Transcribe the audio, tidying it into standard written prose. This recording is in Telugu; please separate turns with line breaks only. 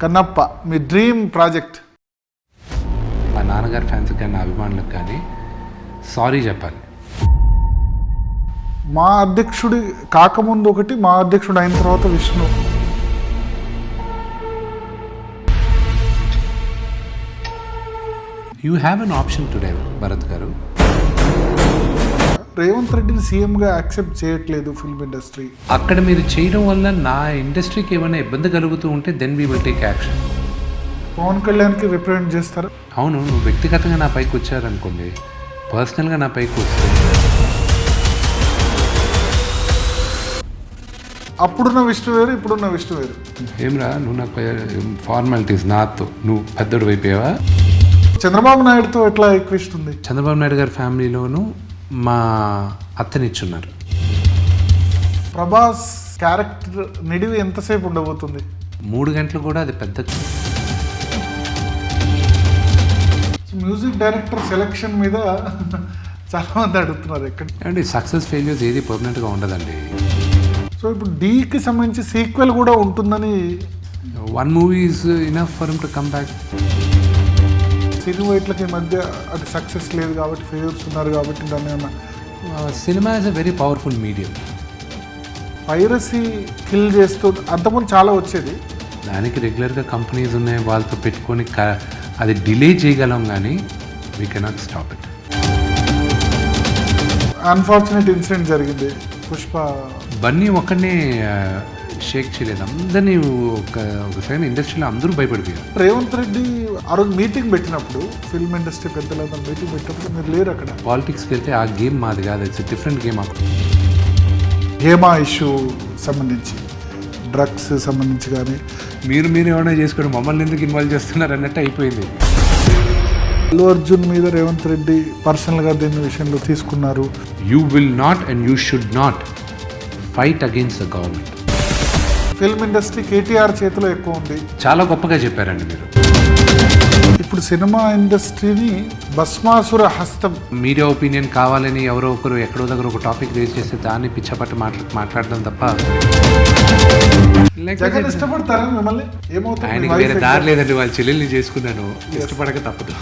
కన్నప్ప మీ డ్రీమ్ ప్రాజెక్ట్?
మా నాన్నగారి ఫ్యాన్స్కి కానీ నా అభిమానులకు కానీ సారీ చెప్పాలి.
మా అధ్యక్షుడి కాకముందు ఒకటి, మా అధ్యక్షుడు అయిన తర్వాత Vishnu.
You have an option today Bharat గారు.
రేవంత్ రెడ్డిని సీఎంగా యాక్సెప్ట్ చేయట్లేదు ఫిల్మ్ ఇండస్ట్రీ.
అక్కడ మీరు చేయడం వల్ల నా ఇండస్ట్రీకి ఏమైనా ఇబ్బంది కలుగుతూ ఉంటే then we will take action.
Pavan కళ్యాణ్కి రిప్రజెంట్ చేస్తారు.
అవును, నువ్వు వ్యక్తిగతంగా నా పైకి వచ్చారనుకోండి, పర్సనల్గా నా పైకి వస్తే
అప్పుడున్న విష్ణు వేరు, ఇప్పుడున్న విష్ణు వేరు.
ఏమ్రా నువ్వు నాకు ఫార్మాలిటీస్ నాతో నువ్వు పెద్దోడు అయిపోయావా?
చంద్రబాబు నాయుడుతో ఎట్లా ఈక్వెస్ట్ ఉంది?
చంద్రబాబు నాయుడు గారి ఫ్యామిలీలోనూ మా అత్తనిచ్చున్నారు.
ప్రభాస్ క్యారెక్టర్ నిడివి ఎంతసేపు ఉండబోతుంది?
3 గంటలు కూడా అది పెద్ద.
మ్యూజిక్ డైరెక్టర్ సెలెక్షన్ మీద చాలా మంది అడుగుతున్నారు ఎక్కడ
అంటే సక్సెస్ ఫెయిల్యూర్స్ ఏది పర్మనెంట్గా ఉండదండి.
సో ఇప్పుడు డీకి సంబంధించి సీక్వెల్ కూడా ఉంటుందని.
1 movie is enough for him to come back.
సినిమా వైట్లకి మధ్య అది సక్సెస్ లేదు కాబట్టి, ఫెయిల్యూర్స్ ఉన్నారు కాబట్టి దాన్ని ఏమన్నా.
Cinema is a very powerful medium.
Piracy kill చేస్తూ అంతకుముందు చాలా వచ్చేది.
దానికి రెగ్యులర్గా కంపెనీస్ ఉన్నాయి, వాళ్ళతో పెట్టుకొని అది డిలే చేయగలం కానీ we cannot stop it.
Unfortunate incident జరిగింది పుష్ప.
బన్నీ ఒక్కడనే షేక్ చేయలేదు, అందరినీ ఒకసారి ఇండస్ట్రీలో అందరూ భయపడిపోయారు.
రేవంత్ రెడ్డి ఆ రోజు మీటింగ్ పెట్టినప్పుడు, ఫిల్మ్ ఇండస్ట్రీ పెద్దలంతా మీటింగ్ పెట్టినప్పుడు మీరు లేరు అక్కడ.
పాలిటిక్స్కి వెళ్తే ఆ గేమ్ మాది కాదు, it's different game.
Hema issue సంబంధించి, డ్రగ్స్ సంబంధించి కానీ
మీరు ఏమైనా చేసుకోండి, మమ్మల్ని ఎందుకు ఇన్వాల్వ్ చేస్తున్నారు అన్నట్టు అయిపోయింది.
అల్లు అర్జున్ మీద రేవంత్ రెడ్డి పర్సనల్గా దీని విషయంలో తీసుకున్నారు.
You will not and you should not fight against the government.
Film industry KTR చేతిలో ఎక్కువ ఉంది.
చాలా గొప్పగా చెప్పారండి మీరు.
ఇప్పుడు సినిమా ఇండస్ట్రీని భస్మాసుర హస్తం.
మీడియా ఒపీనియన్ కావాలని ఎవరో ఒకరు ఎక్కడో దగ్గర ఒక టాపిక్ రేజ్ చేస్తే దాన్ని పిచ్చపట్టి మాట్లాడడం తప్ప
జగన్ ఇష్టపడతారా మిమ్మల్ని? ఏమవుతుంది?
ఆయనకి వేరే దారి లేదండి, వాళ్ళ చెల్లెల్ని చేసుకున్నాను, ఇష్టపడక తప్పదు.